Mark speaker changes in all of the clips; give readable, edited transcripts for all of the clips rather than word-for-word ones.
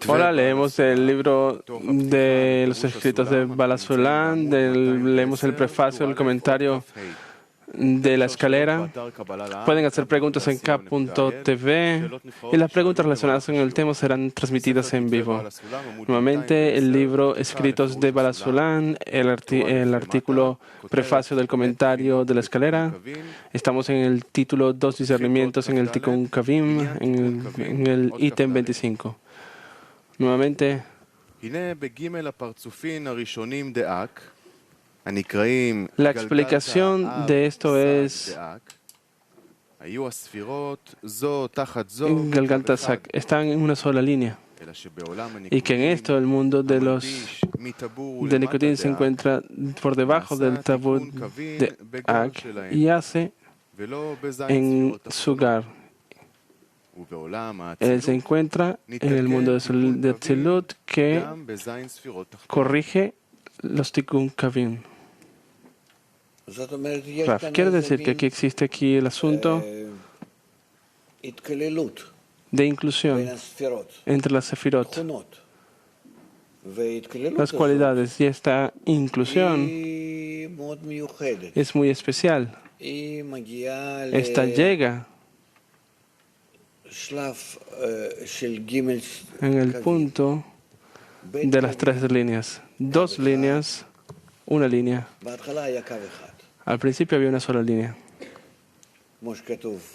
Speaker 1: Hola, leemos el libro de los escritos de Balasolán, leemos el prefacio, el comentario de la escalera. Pueden hacer preguntas en k.tv y las preguntas relacionadas con el tema serán transmitidas en vivo. Nuevamente, el libro Escritos de Balasolán, el artículo prefacio del comentario de la escalera. Estamos en el título 2 discernimientos en el Tikkun Kavim, en el ítem 25. Nuevamente, la explicación de esto es Galgaltasak. Están en una sola línea. Y que en esto el mundo de Nicotín se encuentra por debajo del tabú de Ak y hace en Sugar. Él se encuentra en el mundo de Tzilut que corrige los Tikkun Kavim. Quiere decir que aquí existe el asunto de inclusión entre las sefirot, las cualidades, y esta inclusión es muy especial. Esta llega en el punto de las tres líneas. Dos líneas, una línea. Al principio había una sola línea.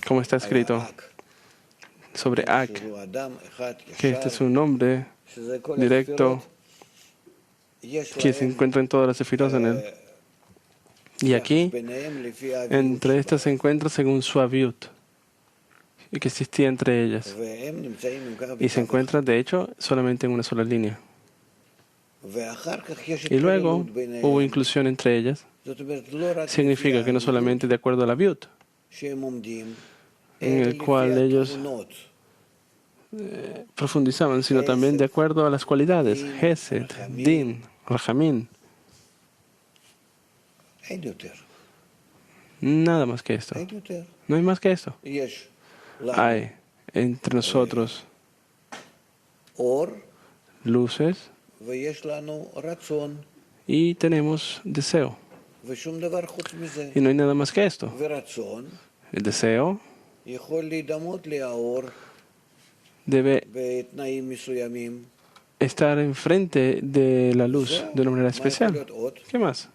Speaker 1: Como está escrito sobre Ak, que este es un nombre directo que se encuentra en todas las sefirot en él. Y aquí, entre estas se encuentra según su aviut, y que existía entre ellas. Y se encuentra, de hecho, solamente en una sola línea. Y luego hubo inclusión entre ellas. Significa que no solamente de acuerdo a la aviut, en el cual ellos profundizaban, sino también de acuerdo a las cualidades, Hesed, Din, Rahamim. Nada más que esto. No hay más que esto. Hay entre nosotros luces y tenemos deseo. Y no hay nada más que esto. El deseo debe estar enfrente de la luz de una manera especial. ¿Qué más?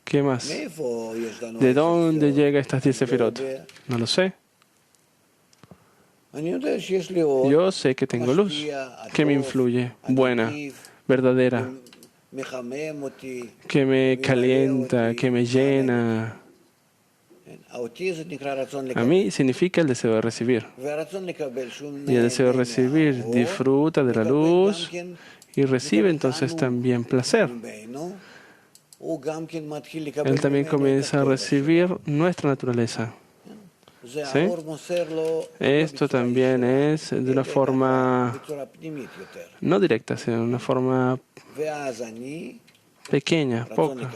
Speaker 1: ¿Qué más? ¿De dónde llegan estas 10 sefirot? No lo sé. Yo sé que tengo luz, que me influye, buena, verdadera, que me calienta, que me llena. A mí significa el deseo de recibir. Y el deseo de recibir disfruta de la luz y recibe entonces también placer. Él también comienza a recibir nuestra naturaleza. ¿Sí? Esto también es de una forma no directa, sino de una forma pequeña, poca.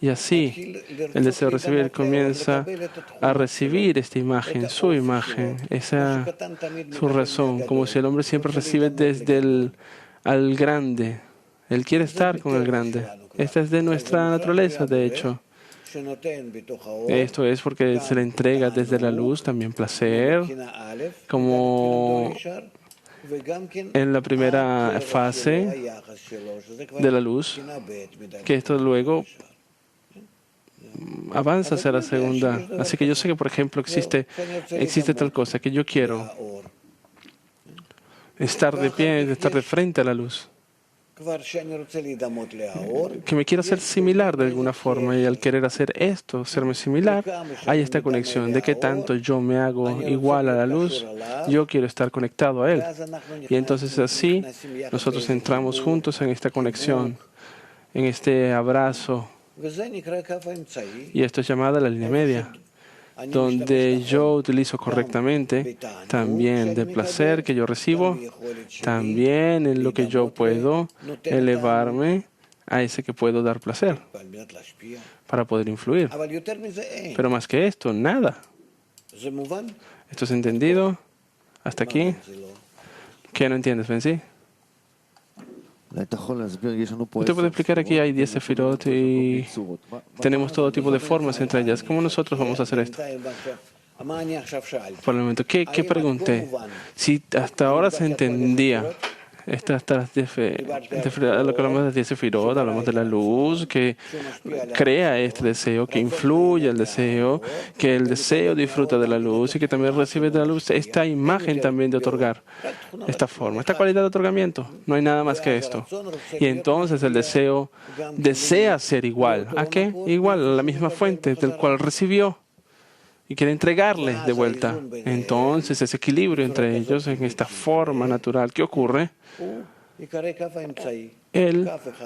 Speaker 1: Y así el deseo de recibir comienza a recibir esta imagen, esa su razón, como si el hombre siempre recibe desde al grande. Él quiere estar con el grande. Esta es de nuestra naturaleza, de hecho. Esto es porque se le entrega desde la luz también placer, como en la primera fase de la luz, que esto luego avanza hacia la segunda. Así que yo sé que, por ejemplo, existe tal cosa, que yo quiero estar de pie, estar de frente a la luz, que me quiero hacer similar de alguna forma, y al querer hacer esto, serme similar, hay esta conexión de que tanto yo me hago igual a la luz, yo quiero estar conectado a él. Y entonces así nosotros entramos juntos en esta conexión, en este abrazo. Y esto es llamada la línea media, donde yo utilizo correctamente también de placer que yo recibo, también en lo que yo puedo elevarme a ese que puedo dar placer para poder influir. Pero más que esto, nada. ¿Esto es entendido? ¿Hasta aquí? ¿Qué no entiendes, Benzi? Usted puede explicar, aquí hay 10 sefirot y tenemos todo tipo de formas entre ellas. ¿Cómo nosotros vamos a hacer esto? Por el momento, ¿qué pregunté? Si hasta ahora se entendía, hasta las 10 lo que hablamos de 10 sefirot, hablamos de la luz que crea este deseo, que influye el deseo, que el deseo disfruta de la luz y que también recibe de la luz esta imagen también de otorgar, esta forma, esta cualidad de otorgamiento. No hay nada más que esto. Y entonces el deseo desea ser igual. ¿A qué? Igual a la misma fuente del cual recibió y quiere entregarle de vuelta. Entonces ese equilibrio entre ellos en esta forma natural, ¿qué ocurre?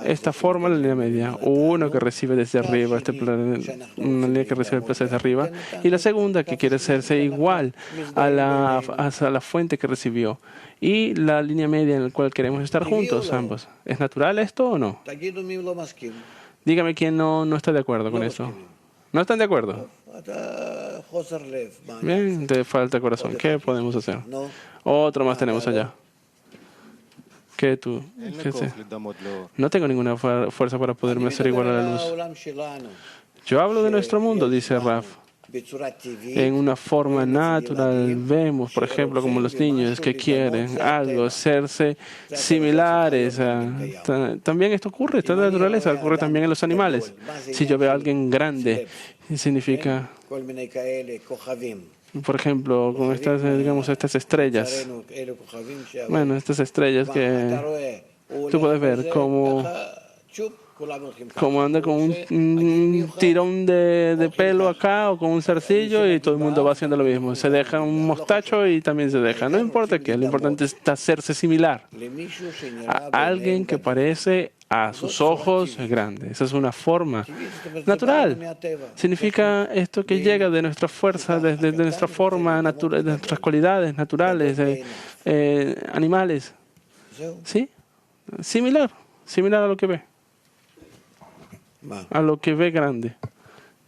Speaker 1: Esta forma, la línea media, uno que recibe desde arriba, una línea que recibe el placer desde arriba, y la segunda que quiere hacerse igual a la fuente que recibió, y la línea media en la cual queremos estar juntos, ambos. ¿Es natural esto o no? Dígame quién no está de acuerdo con esto. ¿No están de acuerdo? Bien, te falta corazón. ¿Qué podemos hacer? Otro más tenemos allá. ¿Qué tú? ¿Qué sé? No tengo ninguna fuerza para poderme hacer igual a la luz. Yo hablo de nuestro mundo, dice Raf. En una forma natural vemos, por ejemplo, como los niños que quieren algo, hacerse similares. También esto ocurre, esta naturaleza ocurre también en los animales. Si yo veo a alguien grande, significa, por ejemplo, con estas, digamos, estas estrellas. Bueno, estas estrellas que tú puedes ver como anda con un tirón de pelo acá o con un zarcillo y todo el mundo va haciendo lo mismo. Se deja un mostacho y también se deja. No importa qué, lo importante es hacerse similar a alguien que parece a sus ojos grande. Esa es una forma natural. Significa esto que llega de nuestra fuerza, de nuestra forma natural, de nuestras cualidades naturales, animales. ¿Sí? Similar a lo que ve. A lo que ve grande.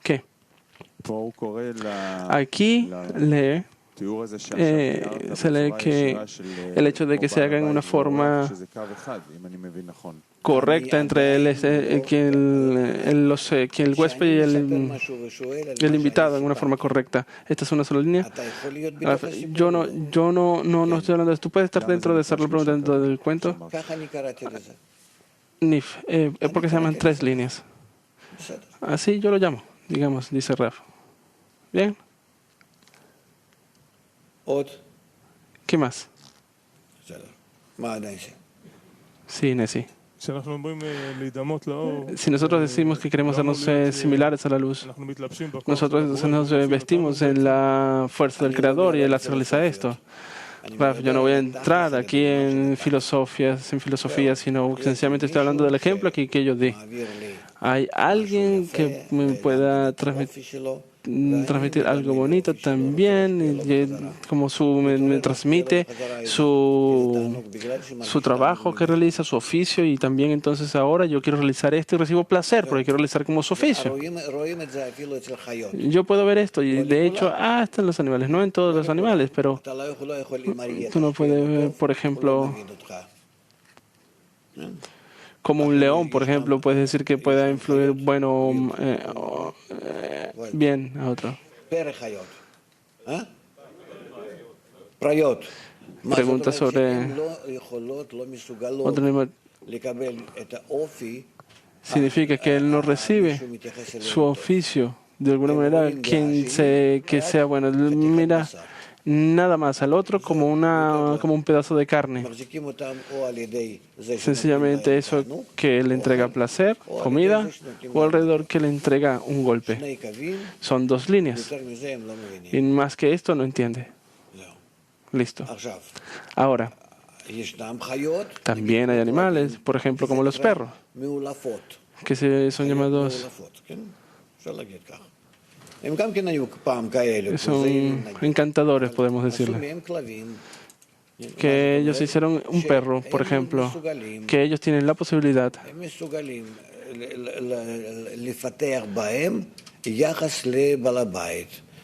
Speaker 1: ¿Qué? Aquí se lee que el hecho de que se haga en una forma correcta entre el huésped y el invitado, en una forma correcta. ¿Esta es una sola línea? Yo no estoy hablando de esto. ¿Tú puedes estar dentro de esa pregunta dentro del cuento? Nif, ¿por qué se llaman 3 líneas? Así yo lo llamo, digamos, dice Raf. ¿Bien? ¿Qué más? Sí, Nessie. Si nosotros decimos que queremos hacernos similares a la luz, nosotros nos vestimos en la fuerza del Creador y Él realiza esto. Raf, yo no voy a entrar aquí en filosofía, sino sencillamente estoy hablando del ejemplo aquí que yo di. Hay alguien que me pueda transmitir algo bonito también, como me transmite su trabajo que realiza, su oficio, y también entonces ahora yo quiero realizar esto y recibo placer porque quiero realizar como su oficio. Yo puedo ver esto y de hecho hasta en los animales, no en todos los animales, pero tú no puedes ver, por ejemplo, como un león, por ejemplo, puedes decir que pueda influir bien a otro. Pregunta sobre otro animal. Significa que él no recibe su oficio de alguna manera, que sea bueno. Mira nada más al otro como un pedazo de carne. Sencillamente eso que le entrega placer, comida, o alrededor que le entrega un golpe. Son 2 líneas. Y más que esto no entiende. Listo. Ahora, también hay animales, por ejemplo, como los perros, que son llamados... Son encantadores, podemos decirle. Que ellos hicieron un perro, por ejemplo, que ellos tienen la posibilidad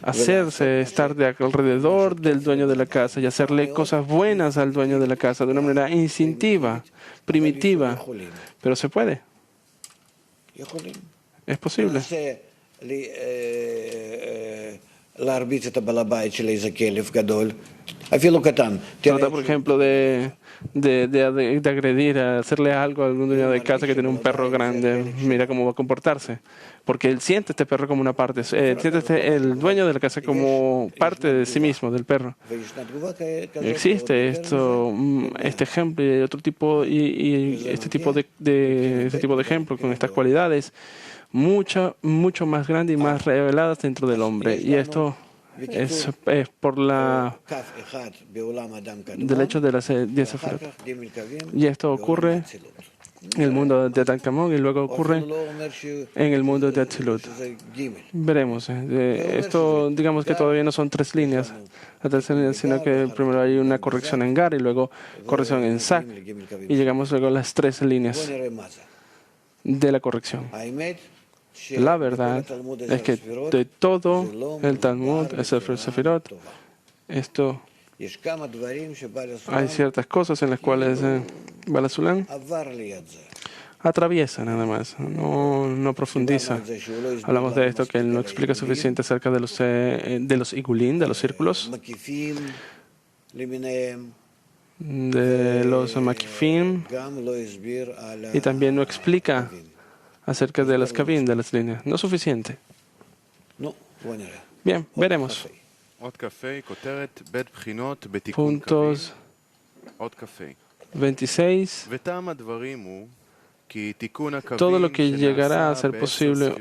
Speaker 1: hacerse estar de alrededor del dueño de la casa y hacerle cosas buenas al dueño de la casa de una manera instintiva, primitiva. Pero se puede. Es posible. Trata, por ejemplo, de agredir, hacerle algo a algún dueño de casa que tiene un perro grande. Mira cómo va a comportarse. Porque él siente este perro como una parte, siente el dueño de la casa como parte de sí mismo, del perro. Existe este ejemplo y otro tipo, y este tipo de ejemplo con estas cualidades mucho más grandes y más reveladas dentro del hombre. Y esto es por del hecho de las 10 sefirot. Y esto ocurre en el mundo de Tancamón y luego ocurre en el mundo de Atzilut. Veremos. Esto, digamos que todavía no son 3 líneas, sino que primero hay una corrección en Gar y luego corrección en Sak. Y llegamos luego a las 3 líneas de la corrección. La verdad es que de todo el Talmud, el Sefer Sefirot, hay ciertas cosas en las cuales Baal HaSulam atraviesa nada más, no profundiza. Hablamos de esto, que él no explica suficiente acerca de los igulín, de los círculos, de los makifim, y también no explica acerca de las kavim, de las líneas. No suficiente. Bien, veremos. Puntos 26. Todo lo que llegará a ser posible.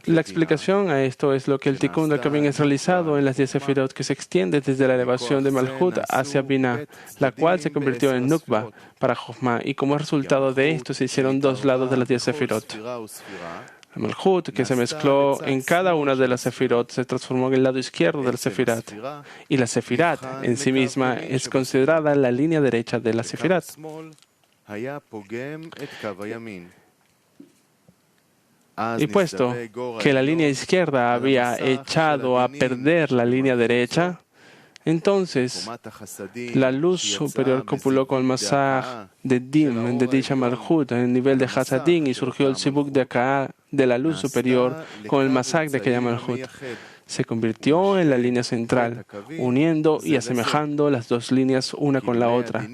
Speaker 1: La explicación a esto es lo que el Tikkun del Kavim es realizado en las 10 sefirot, que se extiende desde la elevación de Malhut hacia Binah, la cual se convirtió en Nukba para Jochma, y como resultado de esto se hicieron 2 lados de las 10 sefirot. El Malhut, que se mezcló en cada una de las sefirot, se transformó en el lado izquierdo del sefirat, y la sefirat en sí misma es considerada la línea derecha de la sefirat. Y puesto que la línea izquierda había echado a perder la línea derecha, entonces la luz superior copuló con el masaj de Dim, de dicha Malhut, en el nivel de Hasadim, y surgió el Sibuk de acá, de la luz superior, con el masaj de aquella Malhut. Se convirtió en la línea central, uniendo y asemejando las 2 líneas una con la otra,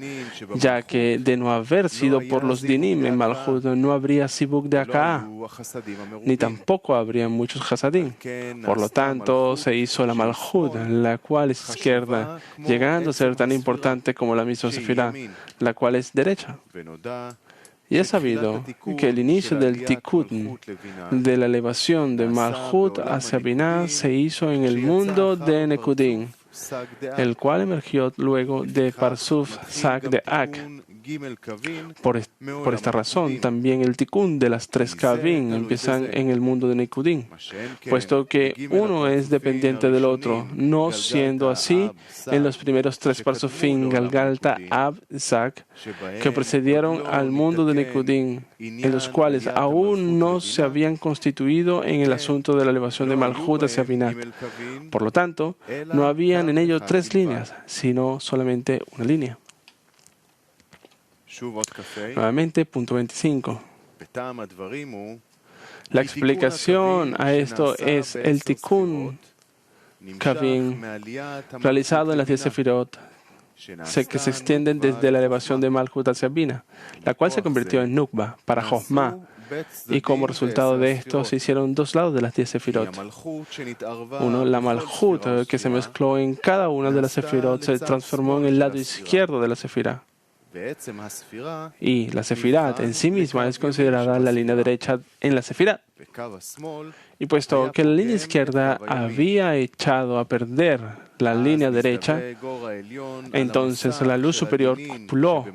Speaker 1: ya que de no haber sido por los dinim en Malhut no habría Sibuk de acá, ni tampoco habría muchos Hasadim. Por lo tanto, se hizo la Malhut, la cual es izquierda, llegando a ser tan importante como la misma Sefirah, la cual es derecha. Y es sabido que el inicio del Tikkun, de la elevación de Malhut hacia Binah, se hizo en el mundo de Nekudim, el cual emergió luego de Parsuf Sak de Ak. Por esta razón, también el Tikkun de las 3 Kavim empiezan en el mundo de Nekudim, puesto que uno es dependiente del otro, no siendo así en los primeros 3 Parsufim, Galgalta, Ab, Sak, que precedieron al mundo de Nekudim, en los cuales aún no se habían constituido en el asunto de la elevación de Malhut hacia Binah. Por lo tanto, no habían en ello 3 líneas, sino solamente una línea. Nuevamente, punto 25. La explicación a esto es el Tikkun Kavim realizado en las 10 sefirot, que se extienden desde la elevación de Malhut hacia Binah, la cual se convirtió en Nukba para Jochma, y como resultado de esto se hicieron 2 lados de las 10 sefirot. Uno, la Malhut, que se mezcló en cada una de las sefirot, se transformó en el lado izquierdo de la sefirá. Y la sefirat en sí misma es considerada la línea derecha en la sefirat. Y puesto que la línea izquierda había echado a perder la línea derecha, entonces la luz superior copuló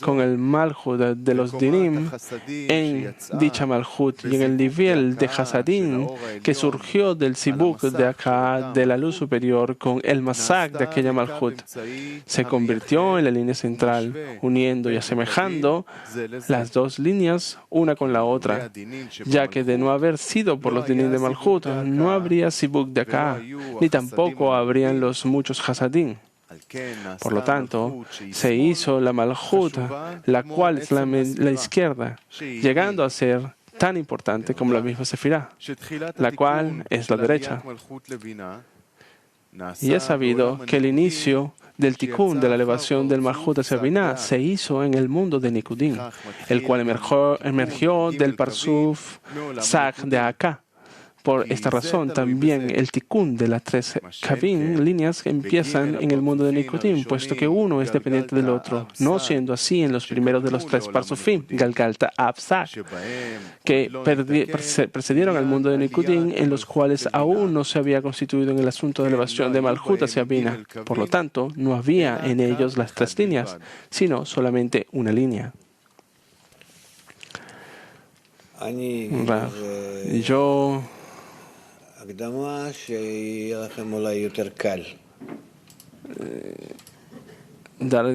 Speaker 1: con el Malhut de los Dinim en dicha Malhut, y en el nivel de Hasadim que surgió del Sibuk de acá, de la luz superior, con el Masaj de aquella Malhut, se convirtió en la línea central, uniendo y asemejando las 2 líneas una con la otra, ya que de no haber sido por los dinim de Malhut, no habría Sibuk de acá, ni tampoco habrían los muchos Hasadim. Por lo tanto, se hizo la Malhut, la cual es la izquierda, llegando a ser tan importante como la misma Sefirá, la cual es la derecha. Y es sabido que el inicio del tikkun, de la elevación del Malhut hacia Binah, se hizo en el mundo de Nikudim, el cual emergió del Parsuf Sag de acá. Por esta razón, también el tikkun de las tres kavim, líneas, empiezan en el mundo de Nikudim, puesto que uno es dependiente del otro, no siendo así en los primeros de los tres Parsufim, Galgalta, Abzak, que precedieron al mundo de Nikudim, en los cuales aún no se había constituido en el asunto de elevación de Malhut hacia Binah. Por lo tanto, no había en ellos las tres líneas, sino solamente una línea. Yo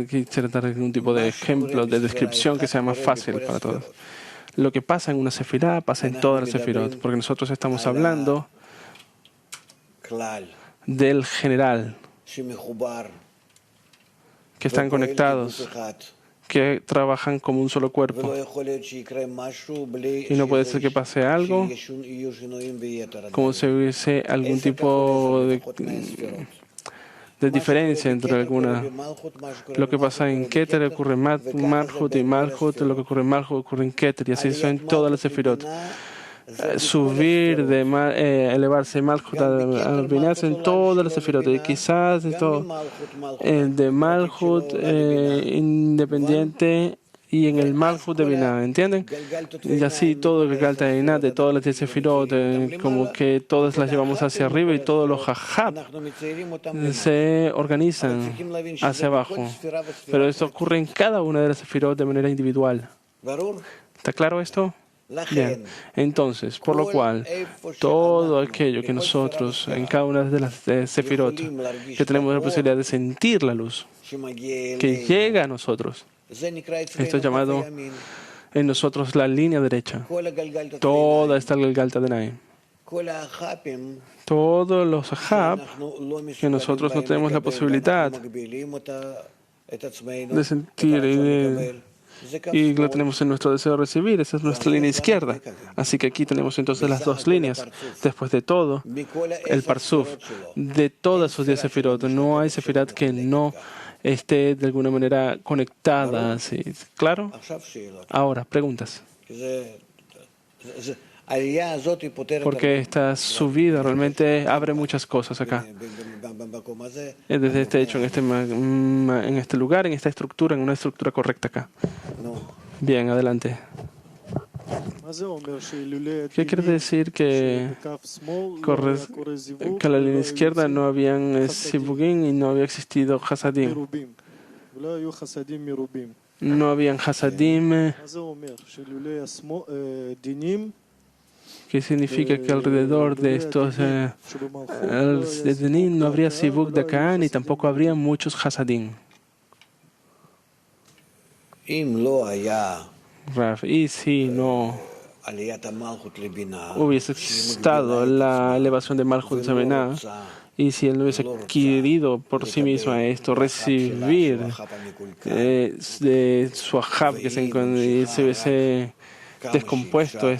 Speaker 1: quisiera dar algún tipo de ejemplo, de descripción que sea más fácil para todos. Lo que pasa en una sefirá pasa en todas las sefirot, porque nosotros estamos hablando del general, que están conectados, que trabajan como un solo cuerpo. Y no puede ser que pase algo como si hubiese algún tipo de diferencia entre alguna. Lo que pasa en Keter ocurre en Malhut, y Malhut, lo que ocurre en Malhut ocurre en Keter, y así son en todas las sefirot. Subir, elevarse Malhut a Binah en todas las sefirot, y quizás el de Malhut independiente y en el Malhut de Binah, ¿entienden? Y así todo el Galta de Binah de todas las 10 sefirot, como que todas las llevamos hacia arriba y todos los Jajab se organizan hacia abajo. Pero esto ocurre en cada una de las sefirot de manera individual. ¿Está claro esto? Bien, entonces, por lo cual, todo aquello que nosotros, en cada una de las sefirot, que tenemos la posibilidad de sentir la luz, que llega a nosotros, esto es llamado en nosotros la línea derecha. Toda esta Galgalta de Naim. Todos los Ahab que nosotros no tenemos la posibilidad de sentir y lo tenemos en nuestro deseo de recibir. Esa es nuestra línea izquierda. Así que aquí tenemos entonces las dos líneas. Después de todo, el Parsuf de todas sus 10 sefirot. No hay sefirat que no esté de alguna manera conectada. ¿Sí? ¿Claro? Ahora, preguntas. Porque esta subida realmente abre muchas cosas acá. Desde este hecho, en este lugar, en esta estructura, en una estructura correcta acá. Bien, adelante. ¿Qué quiere decir que a la línea izquierda no habían Sibugim y no había existido Hasadim? No habían Hasadim. ¿Qué significa que alrededor de estos de Dinim no habría Sibuk de acá ni tampoco habría muchos Hasadim? Y si no hubiese estado la elevación de Malhut a Binah, y si él no hubiese adquirido por sí mismo esto, recibir de su Ahab, que se hubiese descompuesto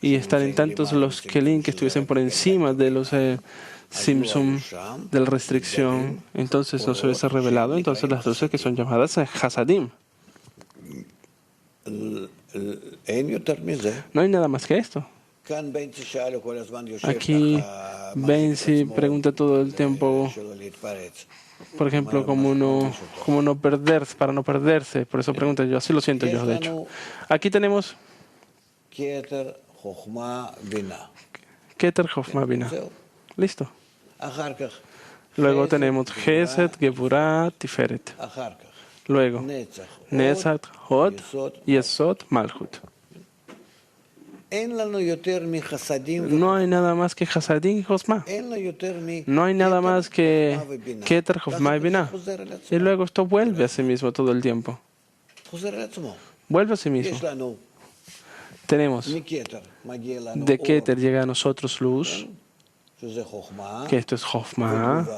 Speaker 1: y estar en tantos los Kelim que estuviesen por encima de los Simsum de la restricción, entonces no se hubiese revelado entonces las luces que son llamadas Hasadim. No hay nada más que esto. Aquí Benzi pregunta todo el tiempo, por ejemplo, cómo no perderse, para no perderse. Por eso pregunta yo, así lo siento yo, de hecho. Aquí tenemos Keter, Chochma, Binah. Listo. Luego tenemos Chesed, Geburah, Tiferet. Luego Netzach, Hod, Yesod, Malhut. No hay nada más que Hasadim y Chochma. No hay nada más que Keter, Chochma y Binah. Y luego esto vuelve a sí mismo todo el tiempo. Vuelve a sí mismo. Tenemos de Keter llega a nosotros luz, que esto es Jochma,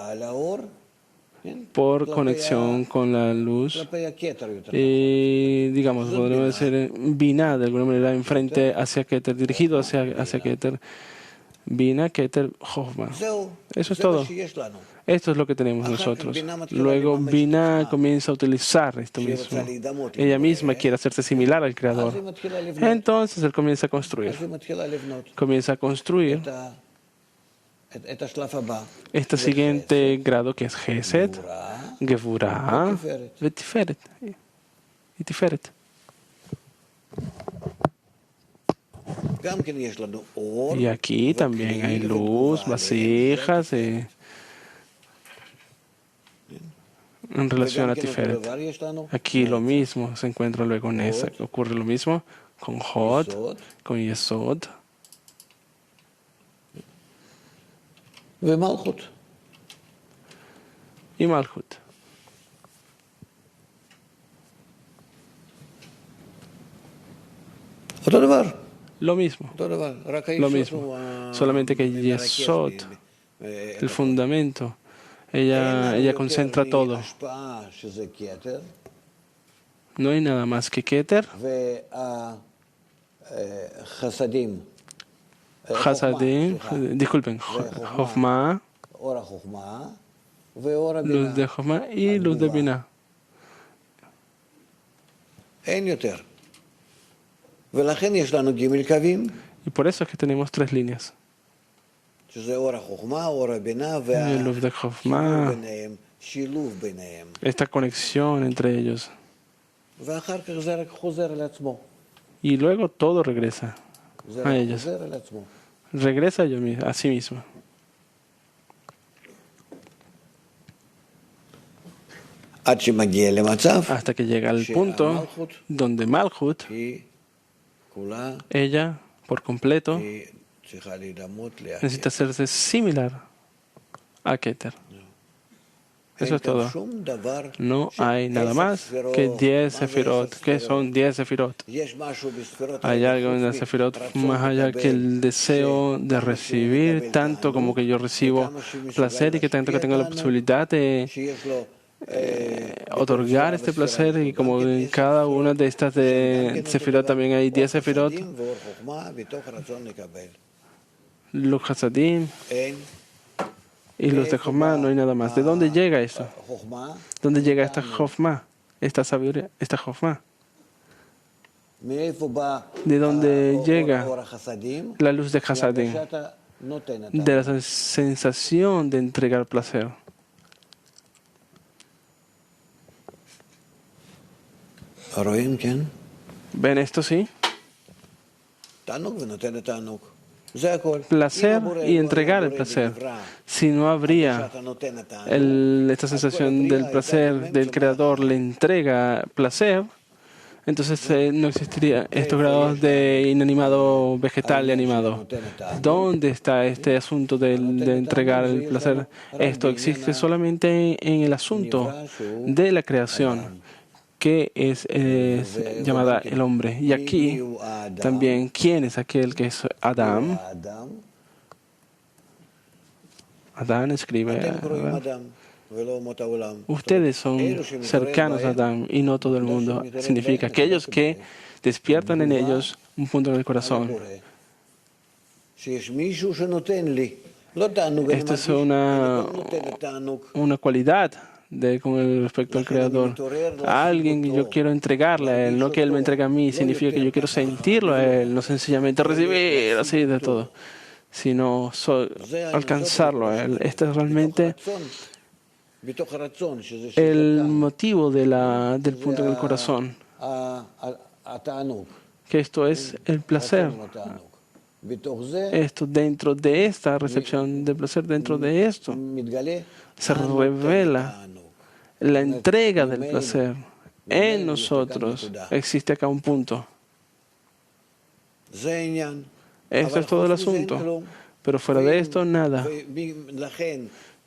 Speaker 1: por conexión con la luz. Y digamos, podríamos decir Binah de alguna manera enfrente hacia Keter, dirigido hacia Keter. Binah, Keter, Jochma. Eso es todo. Esto es lo que tenemos nosotros. Luego Binah comienza a utilizar esto mismo. Ella misma quiere hacerse similar al Creador. Entonces él comienza a construir. Comienza a construir este siguiente grado que es Gesed, Gevurah, Tiferet. Y Tiferet. Y aquí también hay luz, vasijas, en relación a Tiferet. Aquí lo mismo se encuentra luego en esa. Ocurre lo mismo con Hod, con Yesod. Y Malchut. Lo mismo. Lo mismo. Solamente que Yesod, el fundamento, ella concentra todo. No hay nada más que Keter, Hasadim, disculpen, Jochma, luz de Jochma y luz de Binah. Y por eso es que tenemos 3 líneas. El luz de Jochma, esta conexión entre ellos. Y luego todo regresa a ellos. Regresa a sí mismo. Hasta que llega al punto donde Malchut, ella por completo necesita hacerse similar a Keter. Eso es todo. No hay nada más que 10 sefirot. ¿Qué son 10 sefirot? Hay algo en la sefirot más allá que el deseo de recibir, tanto como que yo recibo placer y que tanto que tengo la posibilidad de otorgar este placer, y como en cada una de estas de sefirot también hay 10 sefirot, los hasadim y los de Jochma, no hay nada más. ¿De dónde llega esto? ¿Dónde llega esta Jochma? Esta sabiduría, esta Jochma. ¿De dónde llega la luz de Hasadim? De la sensación de entregar placer. ¿Ven esto, sí? Placer y entregar el placer. Si no habría esta sensación del placer del Creador, le entrega placer, entonces no existiría estos grados de inanimado, vegetal y animado. ¿Dónde está este asunto de entregar el placer? Esto existe solamente en el asunto de la creación, que es llamada el hombre. Y aquí también, ¿quién es aquel que es Adam? Adán escribe, ustedes son cercanos a Adán y no todo el mundo. Significa aquellos que despiertan en ellos un punto en el corazón. Esto es una cualidad con respecto al Creador. A alguien que yo quiero entregarle a Él, no que Él me entregue a mí, significa que yo quiero sentirlo a Él, no sencillamente recibir así de todo, sino alcanzarlo a Él. Este es realmente el motivo del punto en el corazón, que esto es el placer. Esto, dentro de esta recepción de placer, dentro de esto se revela la entrega del placer en nosotros. Existe acá un punto. Esto es todo el asunto. Pero fuera de esto, nada.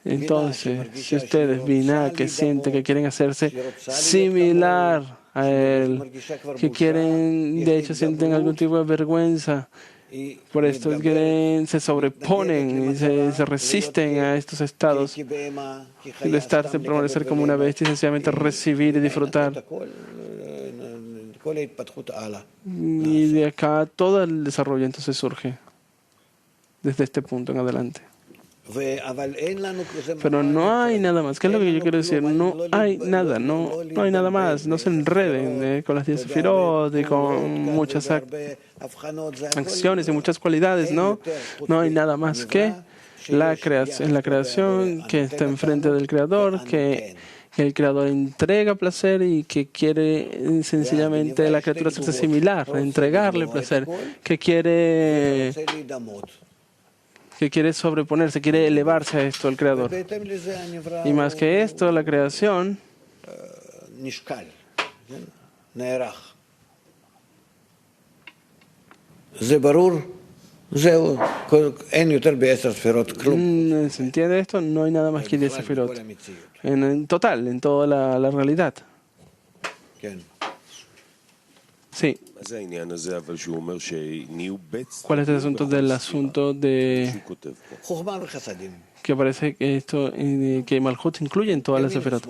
Speaker 1: Entonces, si ustedes, Binah, que sienten que quieren hacerse similar a él, que quieren, de hecho, sienten algún tipo de vergüenza, por esto se sobreponen y se resisten a estos estados de estarse, permanecer como una bestia y sencillamente recibir y disfrutar. Y de acá todo el desarrollo entonces surge desde este punto en adelante. Pero no hay nada más. ¿Qué es lo que yo quiero decir? No hay nada, no hay nada más. No se enreden con las 10 sefirot y con muchas acciones y muchas cualidades, ¿no? No hay nada más que la creación que está enfrente del Creador, que el Creador entrega placer y que quiere sencillamente la criatura hacerse similar, entregarle placer, que quiere sobreponerse, quiere elevarse a esto, el Creador. Y más que esto, la creación ¿se entiende esto? No hay nada más que 10 sefirot. En total, en toda la realidad. Sí. ¿Cuál es el asunto del asunto de que aparece esto que Malhut incluye en todas las sefirot?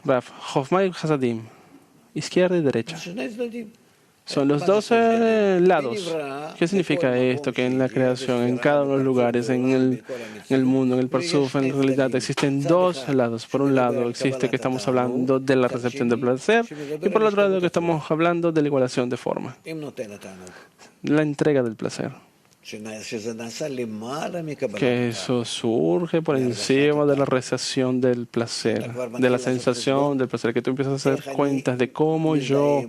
Speaker 1: Raf, Chochma y Hasadim, izquierda y derecha. Son los 12 lados. ¿Qué significa esto? Que en la creación, en cada uno de los lugares, en el mundo, en el Parsuf, en realidad existen dos lados. Por un lado existe que estamos hablando de la recepción del placer y por el otro lado que estamos hablando de la igualación de forma. La entrega del placer. Que eso surge por encima de la recepción del placer, de la sensación del placer, que tú empiezas a hacer cuentas de cómo yo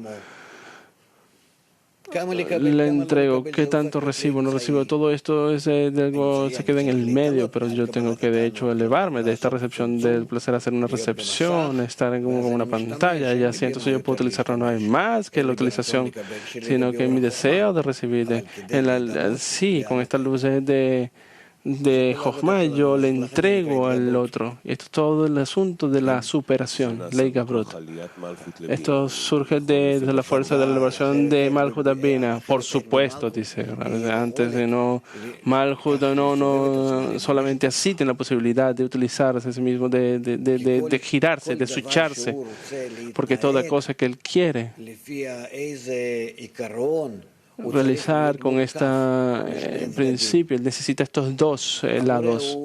Speaker 1: le entrego, qué tanto recibo, no recibo. Todo esto es de algo, se queda en el medio, pero yo tengo que de hecho elevarme de esta recepción del placer a hacer una recepción, estar en como una pantalla, y así entonces yo puedo utilizarlo. No hay más que la utilización, sino que mi deseo de recibir, sí, con esta luz de Jochma, yo le entrego al otro. Esto es todo el asunto de la superación, Ley Gabrut. Esto surge desde la fuerza de la elevación de Malhut Bina. Por supuesto, dice, antes de no, Malhut no solamente así tiene la posibilidad de utilizarse a sí mismo, de girarse, de switcharse, porque toda cosa que él quiere realizar con este principio, él necesita estos dos lados.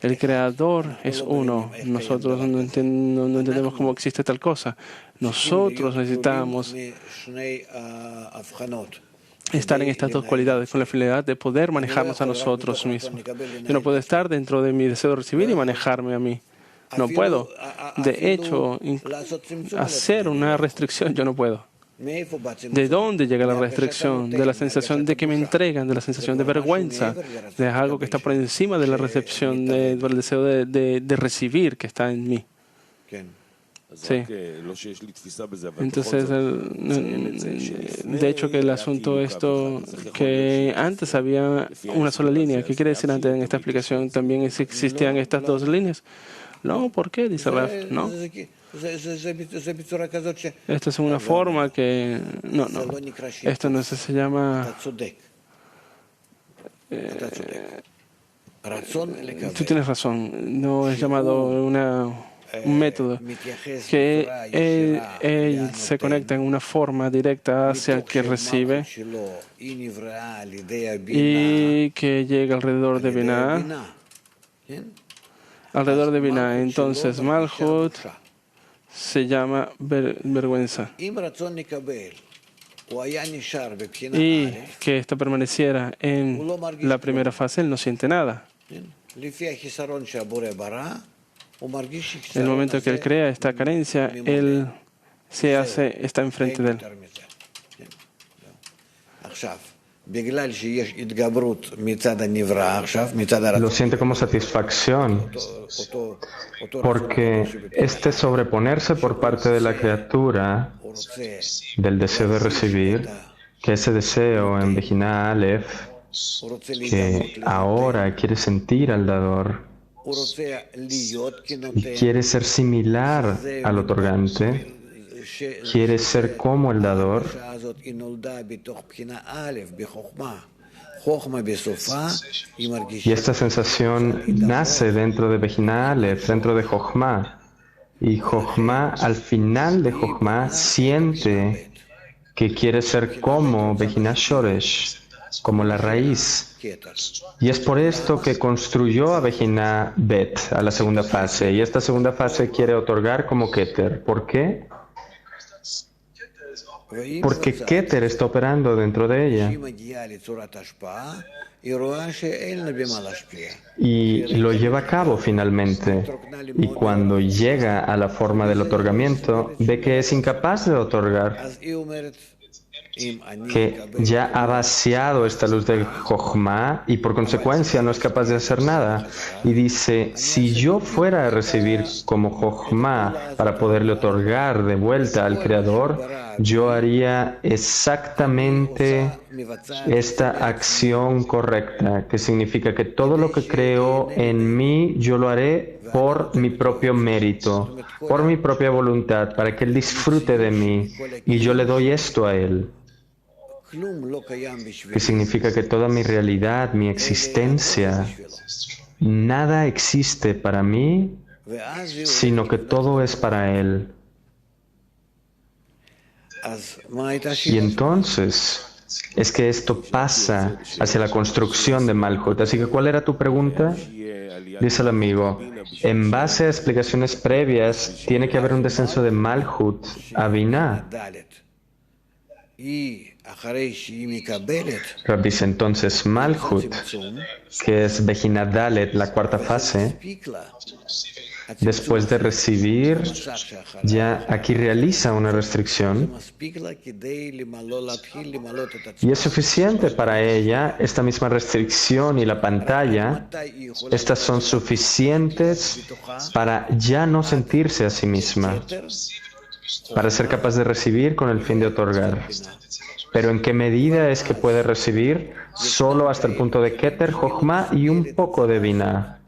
Speaker 1: El Creador es uno. Nosotros no entendemos cómo existe tal cosa. Nosotros necesitamos estar en estas dos cualidades con la finalidad de poder manejarnos a nosotros mismos. Yo no puedo estar dentro de mi deseo de recibir y manejarme a mí. No puedo. De hecho, hacer una restricción yo no puedo. ¿De dónde llega la restricción? De la sensación de que me entregan, de la sensación de vergüenza, de algo que está por encima de la recepción, del deseo de recibir que está en mí. Sí. Entonces, de hecho que el asunto esto, que antes había una sola línea. ¿Qué quiere decir antes en esta explicación? ¿También existían estas dos líneas? No, ¿por qué? Dice Raf. No. Esto es una forma que... No. Esto no se llama... tú tienes razón. No es llamado un método. Que él se conecta en una forma directa hacia el que recibe y que llega alrededor de Binah. Alrededor de Binah. Entonces, Malhut se llama vergüenza. Y que esto permaneciera en la primera fase, él no siente nada. En el momento que él crea esta carencia, él está enfrente de él.
Speaker 2: Lo siente como satisfacción, porque este sobreponerse por parte de la criatura del deseo de recibir, que ese deseo en Vejina Aleph, que ahora quiere sentir al dador, y quiere ser similar al otorgante, quiere ser como el dador, y esta sensación nace dentro de Bejina Aleph, dentro de Jochma. Y Jochma, al final de Jochma, siente que quiere ser como Bejina Shoresh, como la raíz. Y es por esto que construyó a Bejina Bet, a la segunda fase. Y esta segunda fase quiere otorgar como Keter. ¿Por qué? Porque Keter está operando dentro de ella. Y lo lleva a cabo finalmente. Y cuando llega a la forma del otorgamiento, ve que es incapaz de otorgar, que ya ha vaciado esta luz del Jochma y por consecuencia no es capaz de hacer nada. Y dice, si yo fuera a recibir como Jochma para poderle otorgar de vuelta al Creador, yo haría exactamente esta acción correcta, que significa que todo lo que creo en mí, yo lo haré por mi propio mérito, por mi propia voluntad, para que Él disfrute de mí, y yo le doy esto a Él. Que significa que toda mi realidad, mi existencia, nada existe para mí, sino que todo es para Él. Y entonces es que esto pasa hacia la construcción de Malhut. Así que, ¿cuál era tu pregunta? Dice el amigo, en base a explicaciones previas, tiene que haber un descenso de Malhut a Binah. Rab dice entonces Malhut, que es Bejina Dalet, la cuarta fase, después de recibir, ya aquí realiza una restricción y es suficiente para ella, esta misma restricción y la pantalla, estas son suficientes para ya no sentirse a sí misma, para ser capaz de recibir con el fin de otorgar. Pero ¿en qué medida es que puede recibir? Solo hasta el punto de Keter, Jochma y un poco de Binah.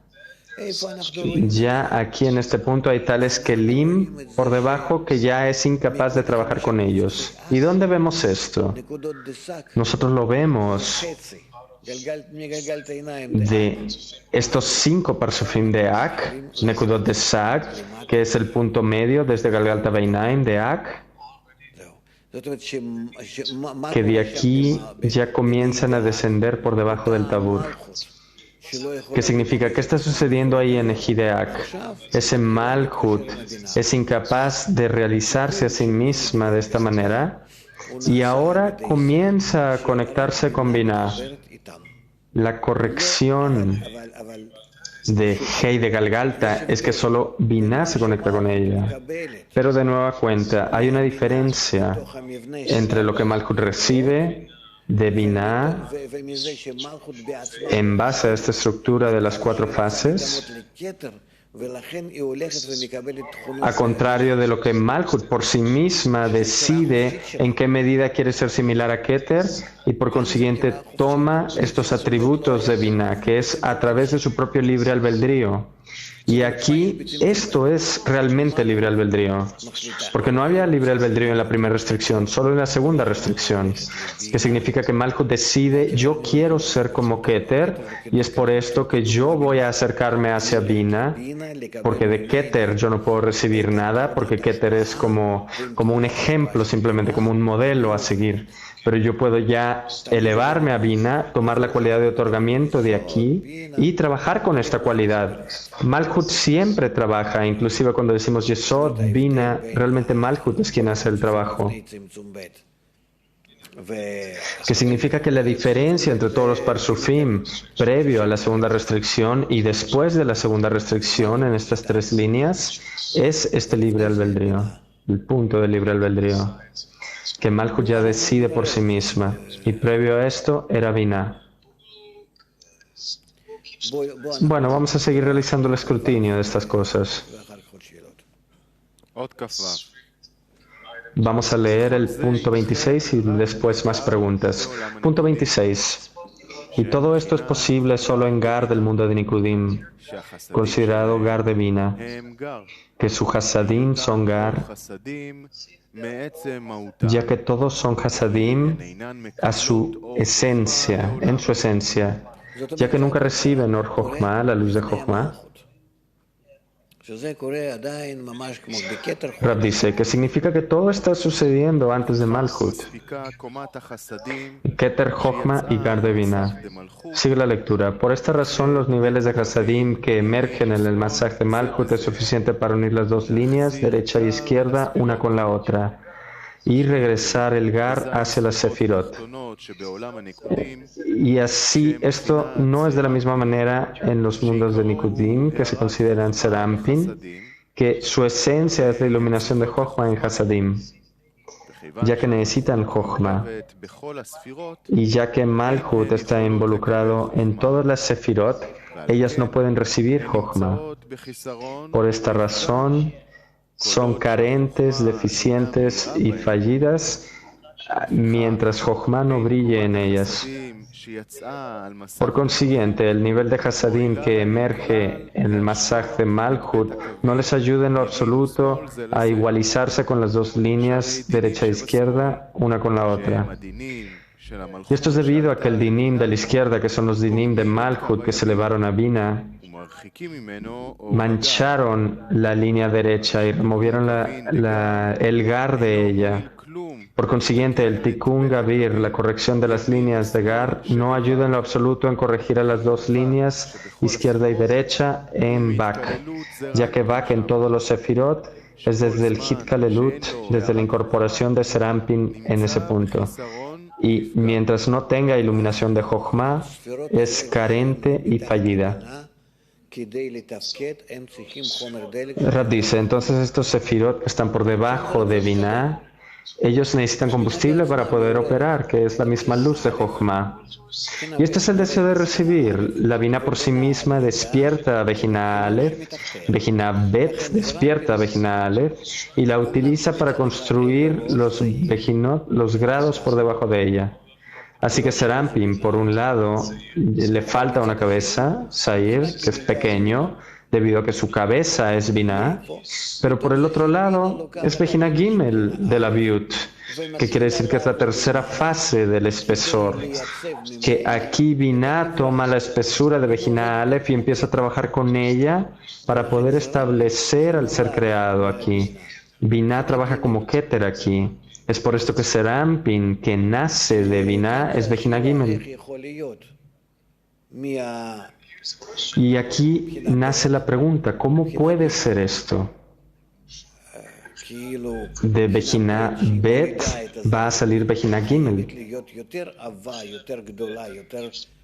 Speaker 2: Ya aquí en este punto hay tales Kelim por debajo que ya es incapaz de trabajar con ellos. ¿Y dónde vemos esto? Nosotros lo vemos de estos 5 parsufim de Ak, Nekudot de Sag, que es el punto medio desde Galgalta Beinaim de Ak, que de aquí ya comienzan a descender por debajo del Tabur. ¿Qué significa? ¿Qué está sucediendo ahí en Ejideak? Ese Malhut es incapaz de realizarse a sí misma de esta manera y ahora comienza a conectarse con Binah. La corrección de Hei de Galgalta es que solo Binah se conecta con ella. Pero de nueva cuenta, hay una diferencia entre lo que Malhut recibe de Binah en base a esta estructura de las 4 fases, a contrario de lo que Malhut por sí misma decide en qué medida quiere ser similar a Keter y por consiguiente toma estos atributos de Binah, que es a través de su propio libre albedrío. Y aquí esto es realmente libre albedrío, porque no había libre albedrío en la primera restricción, solo en la segunda restricción, que significa que Malhut decide, yo quiero ser como Keter, y es por esto que yo voy a acercarme hacia Binah, porque de Keter yo no puedo recibir nada, porque Keter es como un ejemplo, simplemente como un modelo a seguir. Pero yo puedo ya elevarme a Binah, tomar la cualidad de otorgamiento de aquí y trabajar con esta cualidad. Malhut siempre trabaja, inclusive cuando decimos Yesod, Binah, realmente Malhut es quien hace el trabajo. Que significa que la diferencia entre todos los parsufim previo a la segunda restricción y después de la segunda restricción en estas 3 líneas es este libre albedrío, el punto del libre albedrío, que Malhut ya decide por sí misma, y previo a esto era Binah. Bueno, vamos a seguir realizando el escrutinio de estas cosas. Vamos a leer el punto 26 y después más preguntas. Punto 26. Y todo esto es posible solo en Gar del mundo de Nikudim, considerado Gar de Bina, que su Hasadim son Gar, ya que todos son Hasadim a su esencia, en su esencia, ya que nunca reciben Or Jochma, la luz de Jochma. Rab dice que significa que todo está sucediendo antes de Malchut, Keter, Jochma y Gar de Binah. Sigue la lectura. Por esta razón, los niveles de Hasadim que emergen en el Masaj de Malchut es suficiente para unir las dos líneas, derecha e izquierda, una con la otra, y regresar el Gar hacia la Sefirot. Y así, esto no es de la misma manera en los mundos de Nikudim, que se consideran Serampin, que su esencia es la iluminación de Jochma en Hasadim, ya que necesitan Jochma. Y ya que Malchut está involucrado en todas las Sefirot, ellas no pueden recibir Jochma. Por esta razón, son carentes, deficientes y fallidas, mientras Jochma no brille en ellas. Por consiguiente, el nivel de Hasadim que emerge en el Masaj de Malchut no les ayuda en lo absoluto a igualizarse con las dos líneas, derecha e izquierda, una con la otra. Y esto es debido a que el dinim de la izquierda, que son los dinim de Malchut que se elevaron a Bina, mancharon la línea derecha y removieron el Gar de ella. Por consiguiente, el Tikkun Gavir, la corrección de las líneas de Gar, no ayuda en lo absoluto en corregir a las dos líneas, izquierda y derecha, en Bak, ya que Bak en todos los Sefirot es desde el Hitkalelut, desde la incorporación de Serampin en ese punto. Y mientras no tenga iluminación de Jochma, es carente y fallida. Rab dice, entonces estos Sefirot que están por debajo de Binah, ellos necesitan combustible para poder operar, que es la misma luz de Jochma. Y este es el deseo de recibir. La Binah por sí misma despierta a Bejina Aleph, Bejina Bet despierta a Bejina Aleph y la utiliza para construir los Bejinot, los grados por debajo de ella. Así que Serampin, por un lado, le falta una cabeza, Sair, que es pequeño, debido a que su cabeza es Binah, pero por el otro lado es Bejina Gimel de la Biut, que quiere decir que es la tercera fase del espesor, que aquí Binah toma la espesura de Bejina Aleph y empieza a trabajar con ella para poder establecer al ser creado aquí. Binah trabaja como Keter aquí. Es por esto que Serampin, que nace de Binah, es Bejina Gimel. Y aquí nace la pregunta, ¿cómo puede ser esto? De Bejina Bet va a salir Bejina Gimel.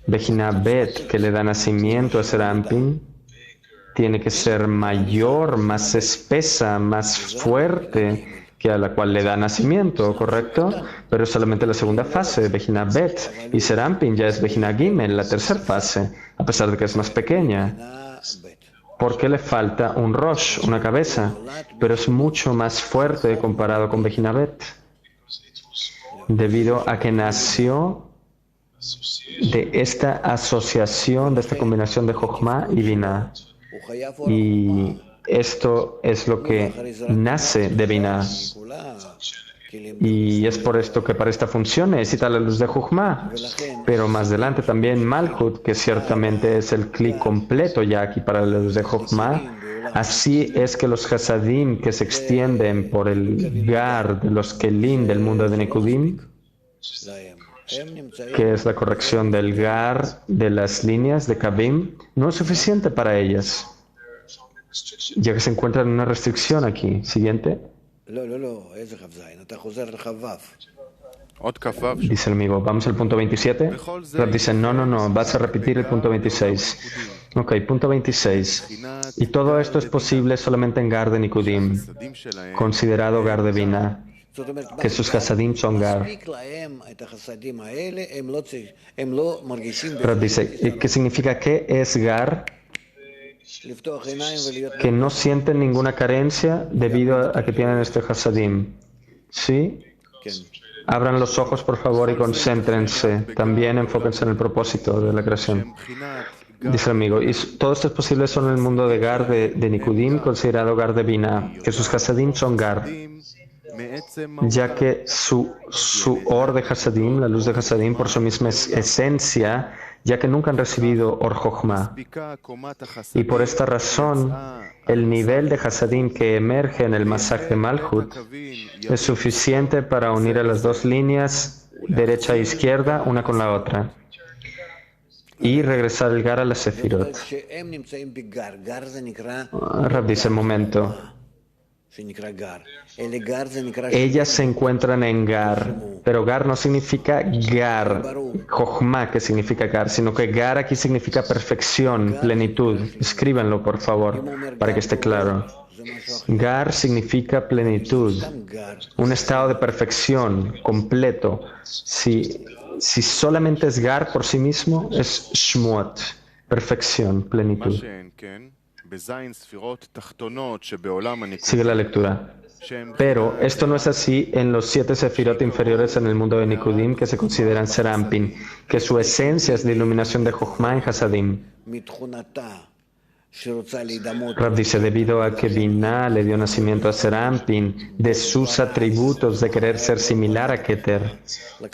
Speaker 2: Bejina Bet, que le da nacimiento a Serampin, tiene que ser mayor, más espesa, más fuerte que a la cual le da nacimiento, ¿correcto? Pero es solamente la segunda fase de Bejina Bet, y Serampin ya es Bejina Gimel, la tercera fase, a pesar de que es más pequeña. Porque le falta un Rosh, una cabeza, pero es mucho más fuerte comparado con Bejina Bet, debido a que nació de esta asociación, de esta combinación de Jochma y Binah. Y esto es lo que nace de Binah. Y es por esto que para esta función necesita la luz de Jochma. Pero más adelante también Malchut, que ciertamente es el clic completo ya aquí para la luz de Jochma. Así es que los Hasadim que se extienden por el Gar de los Kelim del mundo de Nikudim, que es la corrección del Gar de las líneas de Kabim, no es suficiente para ellas, ya que se encuentran en una restricción aquí. Siguiente. Dice el amigo, vamos al punto 27. Rab dice, no, vas a repetir el punto 26. Ok, punto 26. Y todo esto es posible solamente en Gar de Nikudim, considerado Gar de Binah, que sus Hasadim son Gar. Rab dice, ¿qué significa que es Gar? Que no sienten ninguna carencia debido a que tienen este Hasadim. ¿Sí? Abran los ojos, por favor, y concéntrense. También enfóquense en el propósito de la creación. Dice el amigo, y todo esto es posible solo en el mundo de Gar, de Nikudim, considerado Gar de Binah, que sus Hasadim son Gar, ya que su Or de Hasadim, la luz de Hasadim, por su misma esencia, ya que nunca han recibido Or Jochma. Y por esta razón, el nivel de Hasadim que emerge en el Masaj de Malhut es suficiente para unir a las dos líneas, derecha e izquierda, una con la otra, y regresar el Gar a la Sefirot. Rab dice, momento. Ellas se encuentran en Gar, pero Gar no significa Gar, Jochma, que significa Gar, sino que Gar aquí significa perfección, plenitud. Escríbanlo, por favor, para que esté claro. Gar significa plenitud, un estado de perfección completo. Si solamente es Gar por sí mismo, es Shmuot, perfección, plenitud. Sigue la lectura. Pero esto no es así en los 7 sefirot inferiores en el mundo de Nikudim, que se consideran Serampin, que su esencia es de iluminación de Jochma en Hasadim. Rab dice, debido a que Binah le dio nacimiento a Serampin, de sus atributos de querer ser similar a Keter,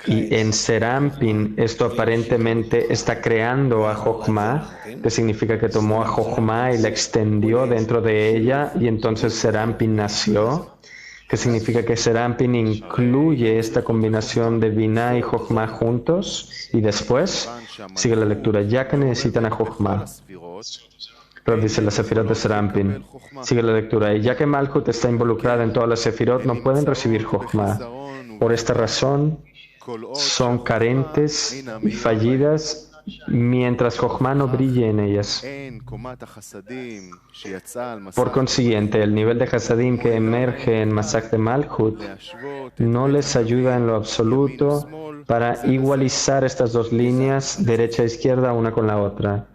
Speaker 2: y en Serampin esto aparentemente está creando a Jochma, que significa que tomó a Jochma y la extendió dentro de ella, y entonces Serampin nació, que significa que Serampin incluye esta combinación de Binah y Jochma juntos, y después sigue la lectura, ya que necesitan a Jochma. Rab dice la Sefirot de Serampin. Sigue la lectura. Y ya que Malhut está involucrada en todas las Sefirot, no pueden recibir Jochma. Por esta razón, son carentes y fallidas mientras Jochma no brille en ellas. Por consiguiente, el nivel de Hasadim que emerge en Masaj de Malhut no les ayuda en lo absoluto para igualizar estas dos líneas, derecha e izquierda, una con la otra.